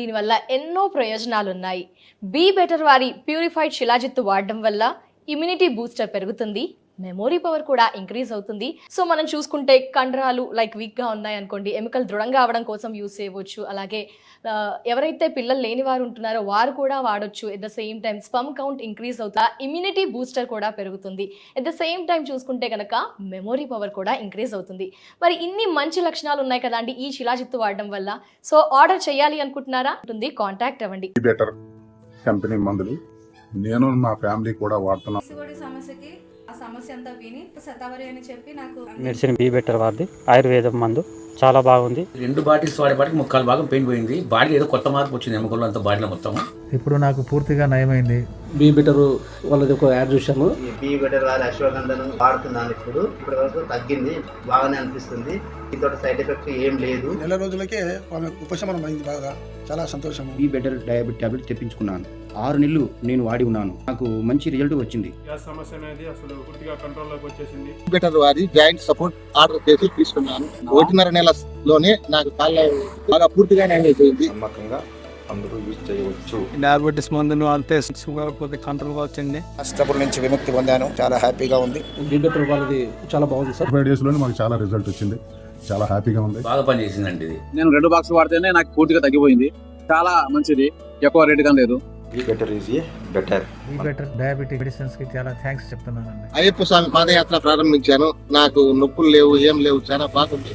దీనివల్ల ఎన్నో ప్రయోజనాలు ఉన్నాయి. బీ బెటర్ వారి ప్యూరిఫైడ్ శిలాజిత్తు వాడడం వల్ల ఇమ్యూనిటీ బూస్టర్ పెరుగుతుంది, మెమొరీ పవర్ కూడా ఇంక్రీజ్ అవుతుంది. సో మనం చూసుకుంటే కండరాలు వీక్గా ఉన్నాయి అనుకోండి, ఎముకలు దృఢంగా అవడం కోసం యూస్ చేయవచ్చు. అలాగే ఎవరైతే పిల్లలు లేని వారు ఉంటున్నారో వారు కూడా వాడొచ్చు. At the same time sperm count increase అవుతుంది, ఇమ్యూనిటీ బూస్టర్ కూడా పెరుగుతుంది. ఎట్ ద సేమ్ టైం చూసుకుంటే కనుక మెమొరీ పవర్ కూడా ఇంక్రీజ్ అవుతుంది. మరి ఇన్ని మంచి లక్షణాలు ఉన్నాయి కదండి ఈ శిలాజిత్తు వాడడం వల్ల. సో ఆర్డర్ చేయాలి అనుకుంటున్నారా? ఉంటుంది, కాంటాక్ట్ అవ్వండి. బెటర్ కంపెనీ మందులు నేను మా ఫ్యామిలీ కూడా వాడుతున్నాం. సమస్యకి ఆ సమస్య అంతా విని శతావరి అని చెప్పి నాకు మెడిసిన్ బీ బెటర్ వాడిది ఆయుర్వేదం మందు చాలా బాగుంది. 2 బాటిల్స్ వాడేపాటికి ముక్కాలు భాగం పెయిన్ పోయింది. బాడీ ఏదో కొత్త మార్పు వచ్చింది, ఎముకల్లో అంతా బాడీలో మొత్తం. ఇప్పుడు నాకు పూర్తిగా నయమైంది. బీ బెటర్ వాళ్ళది ఒక యాడ్ చూశాను. బీ బెటర్ వాళ్ళ అశ్వగంధను వాడుతున్నాను. ఇప్పుడు వరకు తగ్గింది, బాగానే అనిపిస్తుంది. దీంతో సైడ్ ఎఫెక్ట్ ఏం లేదు. నెల రోజులకే ఉపశమనం అయింది, బాగా చాలా సంతోషం. బీ బెటర్ డయాబెటిక్ టాబ్లెట్ తెప్పించుకున్నాను. 6 నెలలు నేను వాడి ఉన్నాను, నాకు మంచి రిజల్ట్ వచ్చింది. సమస్య అనేది అసలు పూర్తిగా కంట్రోల్ లోకి వచ్చేసింది. బెటర్ వారి జాయింట్ సపోర్ట్ ఆర్డర్ చేసి తీసుకున్నాను. 1.5 నెలలోనే నాకు కాళ్ళ బాగా పూర్తిగా అయిపోయింది. నమ్మకంగా అందరూ యూజ్ చేయవచ్చు. డయాబెటీస్ మందును అంతే షుగర్ కంట్రోల్ గా వచ్చింది. కష్టపడి నుంచి విముక్తి పొందాను, చాలా హ్యాపీగా ఉంది. బీ బెటర్ వాళ్ళది చాలా బాగుంది సార్. 5 days లోనే మాకు చాలా రిజల్ట్ వచ్చింది, చాలా హ్యాపీగా ఉంది. బాగా పనిచేసిందండి ఇది. నేను 2 బాక్స్ వాడితేనే నాకు పూర్తిగా తగ్గిపోయింది. చాలా మంచిది, ఎక్కువ రేట్ గా లేదు. Be better is better. Be better diabetic medicines కి చాలా థ్యాంక్స్ చెప్తున్నానండి. అయ్యప్ప స్వామి పాదయాత్ర ప్రారంభించాను, నాకు నొప్పులు లేవు, ఏం లేవు, చాలా బాగుంది.